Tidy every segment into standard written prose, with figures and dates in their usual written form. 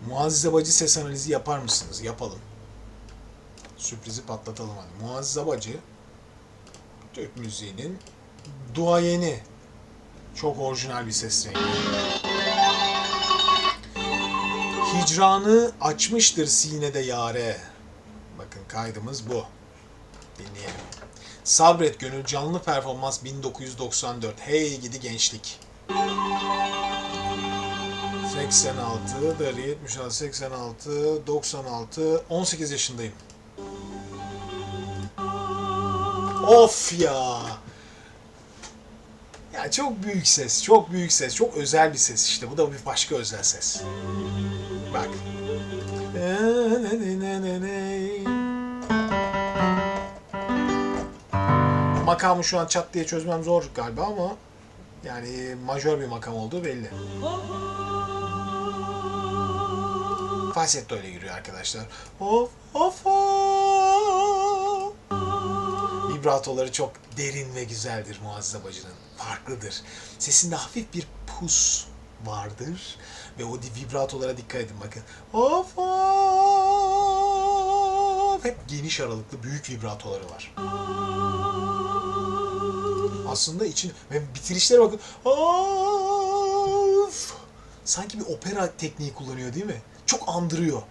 Muazzez Abacı ses analizi yapar mısınız? Yapalım. Sürprizi patlatalım hadi. Muazzez Abacı Türk müziğinin duayeni. Çok orijinal bir ses rengi. Hicranı açmıştır sinede yare. Bakın kaydımız bu. Dinleyelim. Sabret Gönül canlı performans 1994. Hey gidi gençlik. 86, dari 76, 86, 96, 18 yaşındayım. Of ya. Ya çok büyük ses, çok büyük ses, çok özel bir ses işte. Bu da bir başka özel ses. Bak. Makamı şu an çat diye çözmem zor galiba ama yani majör bir makam olduğu belli. Falsetto ile giriyor arkadaşlar. Of of of. Vibratoları çok derin ve güzeldir Muazzez Abacı'nın. Farklıdır. Sesinde hafif bir pus vardır. Ve o vibratolara dikkat edin bakın. Of of. Hep geniş aralıklı büyük vibratoları var. Aslında için ve bitirişlere bakın. Of. Sanki bir opera tekniği kullanıyor değil mi? Çok andırıyor.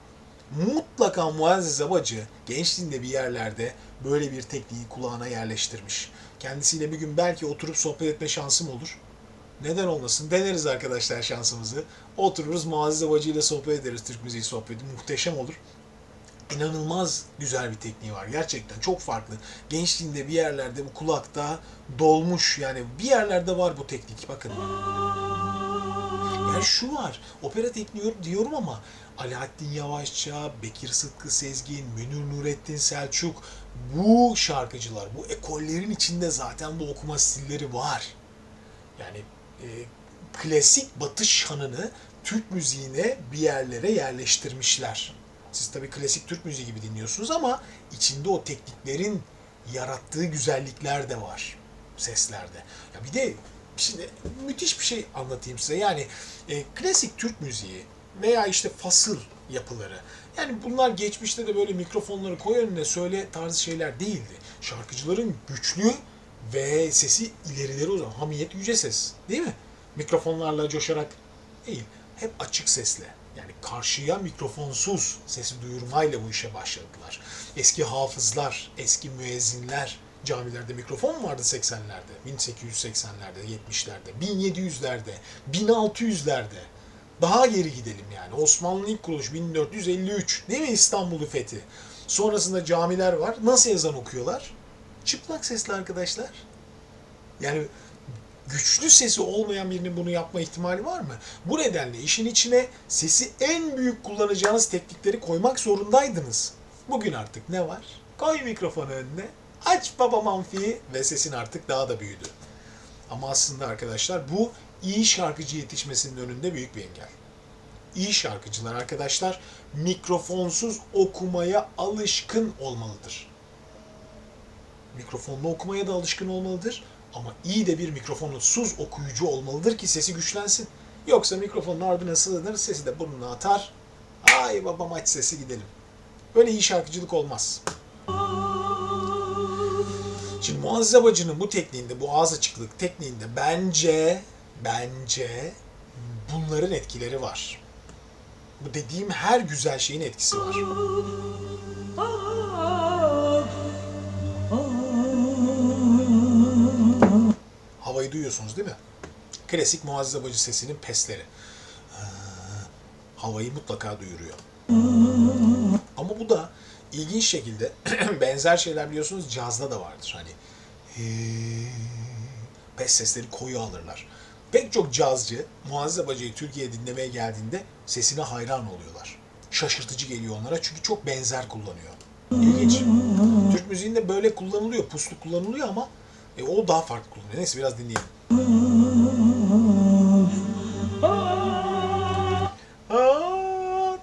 Mutlaka Muazzez Abacı gençliğinde bir yerlerde böyle bir tekniği kulağına yerleştirmiş. Kendisiyle bir gün belki oturup sohbet etme şansım olur. Neden olmasın? Deneriz arkadaşlar şansımızı. Otururuz Muazzez Abacı ile sohbet ederiz. Türk müziği sohbeti muhteşem olur. İnanılmaz güzel bir tekniği var. Gerçekten çok farklı. Gençliğinde bir yerlerde bu kulakta dolmuş. Yani bir yerlerde var bu teknik. Bakın. Yani şu var. Opera tekniği diyorum ama Alaaddin Yavaşça, Bekir Sıtkı Sezgin, Münir Nurettin Selçuk bu şarkıcılar, bu ekollerin içinde zaten bu okuma stilleri var. Yani klasik Batı şanını Türk müziğine bir yerlere yerleştirmişler. Siz tabii klasik Türk müziği gibi dinliyorsunuz ama içinde o tekniklerin yarattığı güzellikler de var seslerde. Ya bir de şimdi müthiş bir şey anlatayım size. Yani klasik Türk müziği veya işte fasıl yapıları. Yani bunlar geçmişte de böyle mikrofonları koy önüne söyle tarzı şeyler değildi. Şarkıcıların güçlü ve sesi ilerileri uzanan Hamiyet Yüce ses değil mi? Mikrofonlarla coşarak değil. Hep açık sesle. Yani karşıya mikrofonsuz sesi duyurmayla bu işe başladılar. Eski hafızlar, eski müezzinler, camilerde mikrofon vardı 80'lerde, 1880'lerde, 70'lerde, 1700'lerde, 1600'lerde. Daha geri gidelim yani. Osmanlı ilk kuruluş 1453. Değil mi İstanbul'u fethi? Sonrasında camiler var. Nasıl ezan okuyorlar? Çıplak sesli arkadaşlar. Yani güçlü sesi olmayan birinin bunu yapma ihtimali var mı? Bu nedenle işin içine sesi en büyük kullanacağınız teknikleri koymak zorundaydınız. Bugün artık ne var? Koy mikrofonu önüne, aç babam amfiyi ve sesin artık daha da büyüdü. Ama aslında arkadaşlar bu iyi şarkıcı yetişmesinin önünde büyük bir engel. İyi şarkıcılar arkadaşlar mikrofonsuz okumaya alışkın olmalıdır. Mikrofonlu okumaya da alışkın olmalıdır. Ama iyi de bir mikrofonsuz okuyucu olmalıdır ki sesi güçlensin. Yoksa mikrofonun ardına sığınır, sesi de burnuna atar. Ay babam aç sesi gidelim. Böyle iyi şarkıcılık olmaz. Şimdi Muazzez Abacı'nın bu tekniğinde, bu ağız açıklık tekniğinde bence bunların etkileri var. Bu dediğim her güzel şeyin etkisi var. Havayı duyuyorsunuz değil mi? Klasik Muazzez Abacı sesinin pesleri. Havayı mutlaka duyuruyor. Ama bu da ilginç şekilde benzer şeyler biliyorsunuz cazda da vardır. Hani pes sesleri koyu alırlar. Pek çok cazcı Muazzez Abacı'yı Türkiye'ye dinlemeye geldiğinde sesine hayran oluyorlar. Şaşırtıcı geliyor onlara çünkü çok benzer kullanıyor. İlginç. Türk müziğinde böyle kullanılıyor, puslu kullanılıyor ama o daha farklı kullanıyor. Neyse biraz dinleyelim.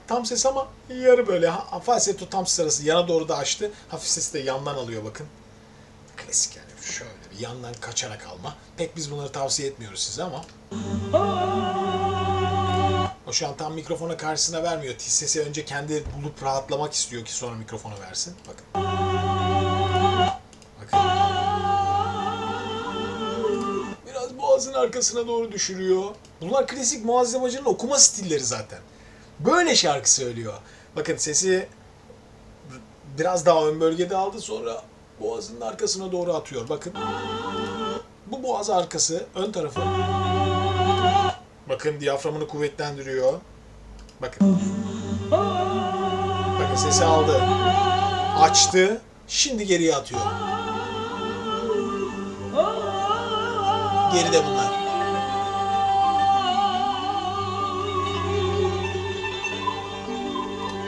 Tam ses ama yarı böyle. Falsetto tam ses arası. Yana doğru da açtı. Hafif sesi de yandan alıyor bakın. Klasik yani. Şöyle bir yandan kaçarak alma. Pek biz bunları tavsiye etmiyoruz size ama. O şu an tam mikrofona karşısına vermiyor. Tiz sesi önce kendi bulup rahatlamak istiyor ki sonra mikrofona versin. Bakın. Bakın. Biraz boğazın arkasına doğru düşürüyor. Bunlar klasik Muazzez Hacı'nın okuma stilleri zaten. Böyle şarkı söylüyor. Bakın sesi biraz daha ön bölgede aldı, sonra boğazının arkasına doğru atıyor. Bakın. Bu boğaz arkası, ön tarafı. Bakın diyaframını kuvvetlendiriyor. Bakın. Bakın sesi aldı. Açtı. Şimdi geriye atıyor. Geride bunlar.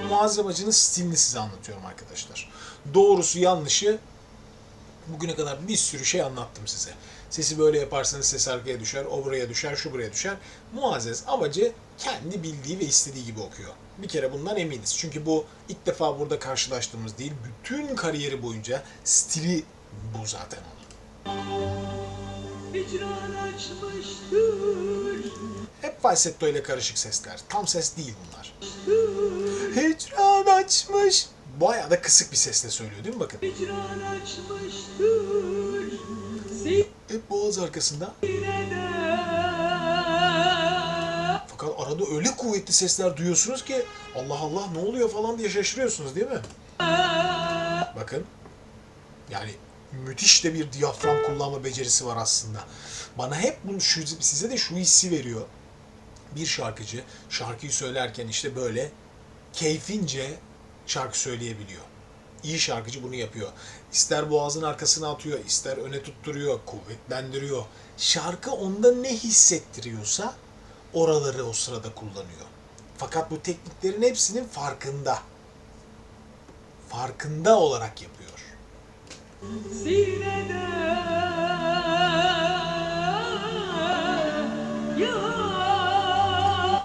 Muazzez Hacı'nın stilini size anlatıyorum arkadaşlar. Doğrusu yanlışı bugüne kadar bir sürü şey anlattım size. Sesi böyle yaparsanız ses arkaya düşer, o buraya düşer, şu buraya düşer. Muazzez Hacı kendi bildiği ve istediği gibi okuyor. Bir kere bundan eminiz. Çünkü bu ilk defa burada karşılaştığımız değil. Bütün kariyeri boyunca stili bu zaten onun. Hep falsetto ile karışık sesler. Tam ses değil bunlar. Hicran açmış. Bayağı da kısık bir sesle söylüyor değil mi bakın? Hep boğaz arkasında. Fakat arada öyle kuvvetli sesler duyuyorsunuz ki Allah Allah ne oluyor falan diye şaşırıyorsunuz değil mi? Bakın. Yani müthiş de bir diyafram kullanma becerisi var aslında. Bana hep bunu size de şu hissi veriyor. Bir şarkıcı şarkıyı söylerken işte böyle keyfince şarkı söyleyebiliyor. İyi şarkıcı bunu yapıyor. İster boğazın arkasına atıyor, ister öne tutturuyor, kuvvetlendiriyor. Şarkı onda ne hissettiriyorsa oraları o sırada kullanıyor. Fakat bu tekniklerin hepsinin farkında. Farkında olarak yapıyor.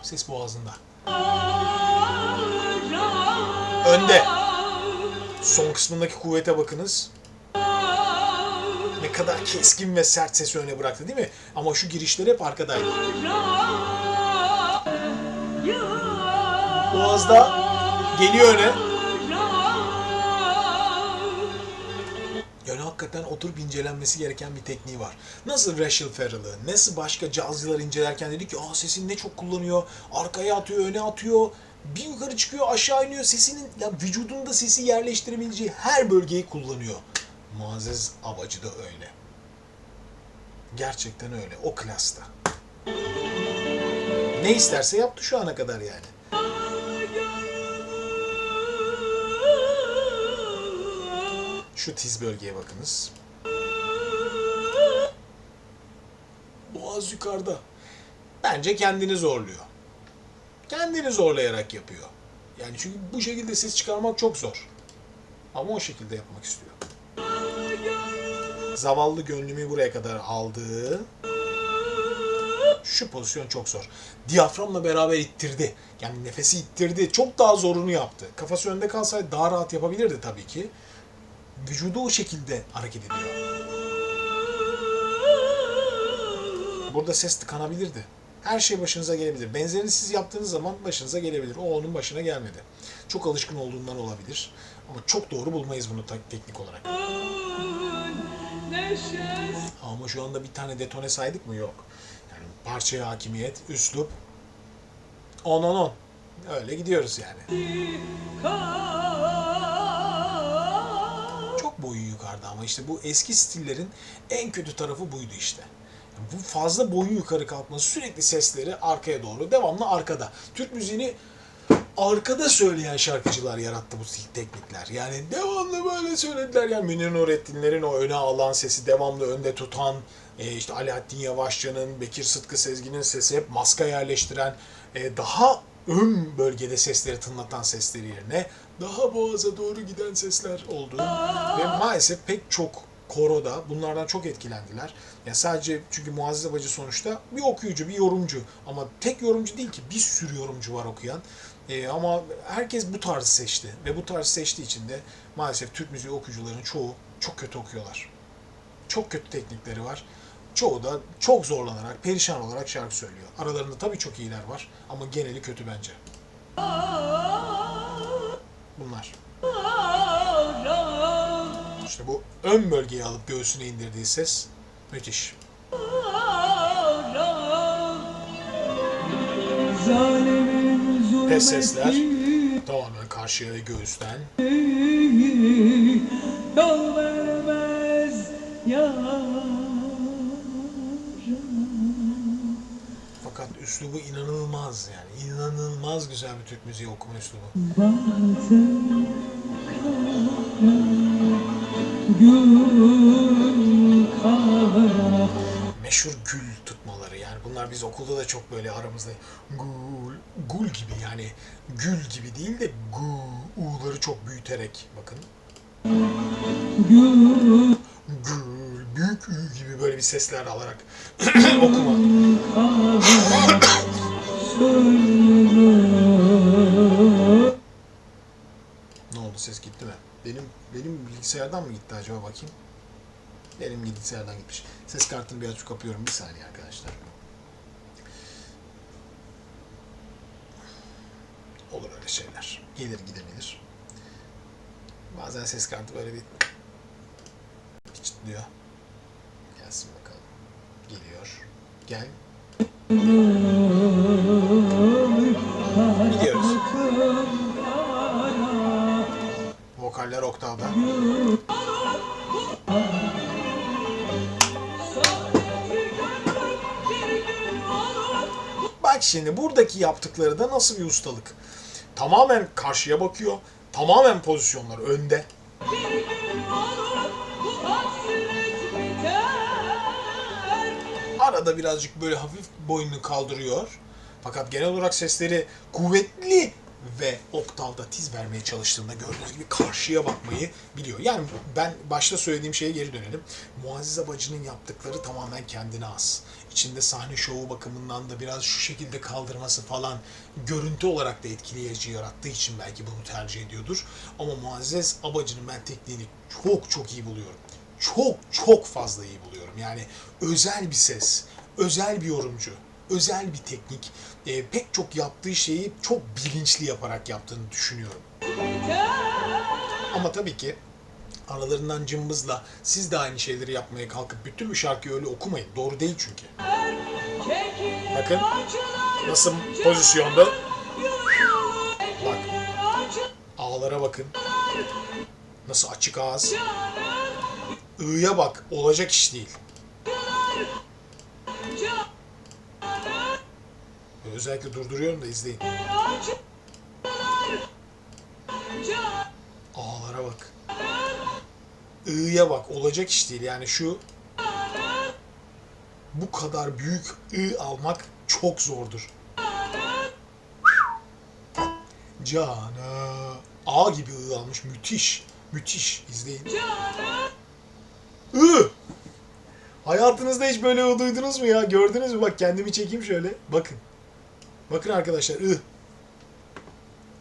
Ses boğazında. Önde. Son kısmındaki kuvvete bakınız. Ne kadar keskin ve sert sesi öne bıraktı değil mi? Ama şu girişleri hep arkadaydı. Boğazda geliyor öne. Yani hakikaten oturup incelenmesi gereken bir tekniği var. Nasıl Rachel Ferrell'ı, nasıl başka cazcılar incelerken dedi ki sesini ne çok kullanıyor, arkaya atıyor, öne atıyor, bir yukarı çıkıyor, aşağı iniyor, sesinin vücudunda sesi yerleştirebileceği her bölgeyi kullanıyor. Muazzez Hacı da öyle. Gerçekten öyle, o klasta. Ne isterse yaptı şu ana kadar yani. Şu tiz bölgeye bakınız. Boğaz yukarıda. Bence kendini zorluyor. Kendini zorlayarak yapıyor. Yani çünkü bu şekilde ses çıkarmak çok zor. Ama o şekilde yapmak istiyor. Zavallı gönlümü buraya kadar aldı. Şu pozisyon çok zor. Diyaframla beraber ittirdi. Yani nefesi ittirdi. Çok daha zorunu yaptı. Kafası önde kalsaydı daha rahat yapabilirdi tabii ki. Vücudu o şekilde hareket ediyor. Burada ses tıkanabilirdi. Her şey başınıza gelebilir. Benzerini siz yaptığınız zaman başınıza gelebilir. O onun başına gelmedi. Çok alışkın olduğundan olabilir. Ama çok doğru bulmayız bunu teknik olarak. Ama şu anda bir tane detone saydık mı? Yok. Yani parçaya hakimiyet, üslup 10-10-10. Öyle gidiyoruz yani. Çok boyu yukarıda ama işte bu eski stillerin en kötü tarafı buydu işte. Bu fazla boyun yukarı kalkması, sürekli sesleri arkaya doğru, devamlı arkada. Türk müziğini arkada söyleyen şarkıcılar yarattı bu teknikler. Yani devamlı böyle söylediler. Yani Münir Nurettinlerin o öne alan sesi devamlı önde tutan, işte Alaaddin Yavaşçı'nın, Bekir Sıtkı Sezgin'in sesi hep maska yerleştiren, daha ön bölgede sesleri tınlatan sesleri yerine daha boğaza doğru giden sesler oldu. Ve maalesef pek çok koroda bunlardan çok etkilendiler. Yani sadece çünkü Muazzez Hacı sonuçta bir okuyucu, bir yorumcu. Ama tek yorumcu değil ki, bir sürü yorumcu var okuyan. Ama herkes bu tarzı seçti. Ve bu tarzı seçtiği için de maalesef Türk müziği okuyucularının çoğu çok kötü okuyorlar. Çok kötü teknikleri var. çoğu da çok zorlanarak, perişan olarak şarkı söylüyor. Aralarında tabii çok iyiler var ama geneli kötü bence. Bunlar. İşte bu ön bölgeyi alıp göğsüne indirdiği ses müthiş. Pes sesler tamamen karşıya ve göğüsten. Yol vermez Fakat üslubu inanılmaz yani. İnanılmaz güzel bir Türk müziği okuma üslubu. Meşhur gül tutmaları yani bunlar biz okulda da çok böyle aramızda gul gibi yani gül gibi değil de u'ları çok büyüterek bakın. Gül büyük ü gibi böyle bir sesler alarak okuma. Ne oldu, ses gitti mi? Benim bilgisayardan mı gitti acaba, bakayım. Benim bilgisayardan gitmiş. Ses kartını bir açıp kapıyorum. Bir saniye arkadaşlar. Olur öyle şeyler. Gelir gidebilir. Bazen ses kartı böyle bir çıtlıyor. Gelsin bakalım. Geliyor. Gel. Gidiyoruz. Vokaller oktavda. Bak şimdi buradaki yaptıkları da nasıl bir ustalık. Tamamen karşıya bakıyor. Tamamen pozisyonlar önde. Arada birazcık böyle hafif boynunu kaldırıyor. Fakat genel olarak sesleri kuvvetli ve oktavda tiz vermeye çalıştığında gördüğünüz gibi karşıya bakmayı biliyor. Yani ben başta söylediğim şeye geri dönelim. Muazzez Abacı'nın yaptıkları tamamen kendine has. İçinde sahne şovu bakımından da biraz şu şekilde kaldırması falan görüntü olarak da etkileyici yarattığı için belki bunu tercih ediyordur. Ama Muazzez Abacı'nın ben tekniğini çok iyi buluyorum. Çok fazla iyi buluyorum. Yani özel bir ses, özel bir yorumcu, özel bir teknik, pek çok yaptığı şeyi çok bilinçli yaparak yaptığını düşünüyorum. Ama tabii ki aralarından cımbızla siz de aynı şeyleri yapmaya kalkıp bütün bir şarkıyı öyle okumayın. Doğru değil çünkü. Bakın nasıl pozisyonda. Bak. Ağlara bakın. Nasıl açık ağız. I'ya bak. Olacak iş değil. Özellikle durduruyorum da izleyin. A'lara bak. I'ya bak. Olacak iş değil. Yani şu bu kadar büyük I almak çok zordur. Cana. A gibi I almış. Müthiş. Müthiş. İzleyin. I. Hayatınızda hiç böyle I duydunuz mu ya? Gördünüz mü? Bak kendimi çekeyim şöyle. Bakın. Bakın arkadaşlar. I.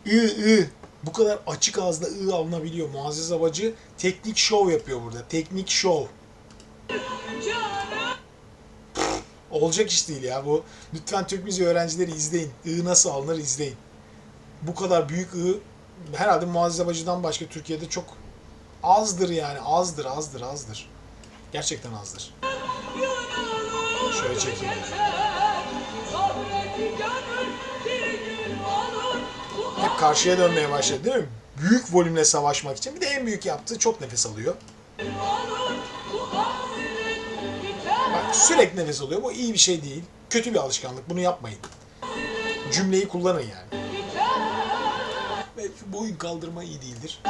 I. Bu kadar açık ağızda I alınabiliyor. Muazzez Abacı teknik şov yapıyor burada. Teknik şov. Olacak iş değil ya bu. Lütfen Türk müziği öğrencileri izleyin. I nasıl alınır izleyin. Bu kadar büyük I herhalde Muazzez Abacı'dan başka Türkiye'de çok azdır yani. Azdır. Gerçekten azdır. Şöyle çekeyim. Hep karşıya dönmeye başladı değil mi? Büyük volümle savaşmak için. Bir de en büyük yaptığı çok nefes alıyor. Bak sürekli nefes alıyor. Bu iyi bir şey değil. Kötü bir alışkanlık. Bunu yapmayın. Cümleyi kullanın yani. Ve boyun kaldırma iyi değildir.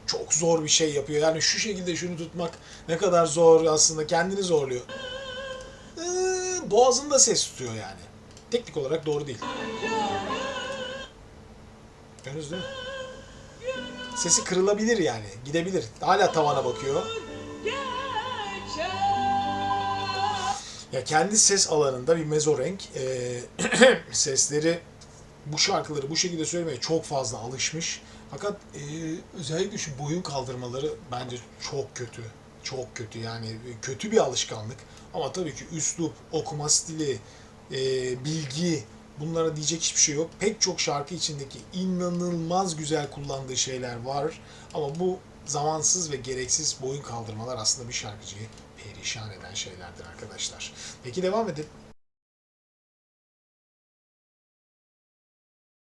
Çok zor bir şey yapıyor. Yani şu şekilde şunu tutmak ne kadar zor aslında. Kendini zorluyor. Boğazında ses tutuyor yani. Teknik olarak doğru değil. Gördünüz değil mi? Sesi kırılabilir yani. Gidebilir. Hala tavana bakıyor. Ya kendi ses alanında bir mezorenk sesleri bu şarkıları bu şekilde söylemeye çok fazla alışmış Fakat özellikle şu boyun kaldırmaları bence çok kötü. Çok kötü yani kötü bir alışkanlık. Ama tabii ki üslup, okuma stili, bilgi bunlara diyecek hiçbir şey yok. Pek çok şarkı içindeki inanılmaz güzel kullandığı şeyler var. Ama bu zamansız ve gereksiz boyun kaldırmalar aslında bir şarkıcıyı perişan eden şeylerdir arkadaşlar. Peki devam edelim.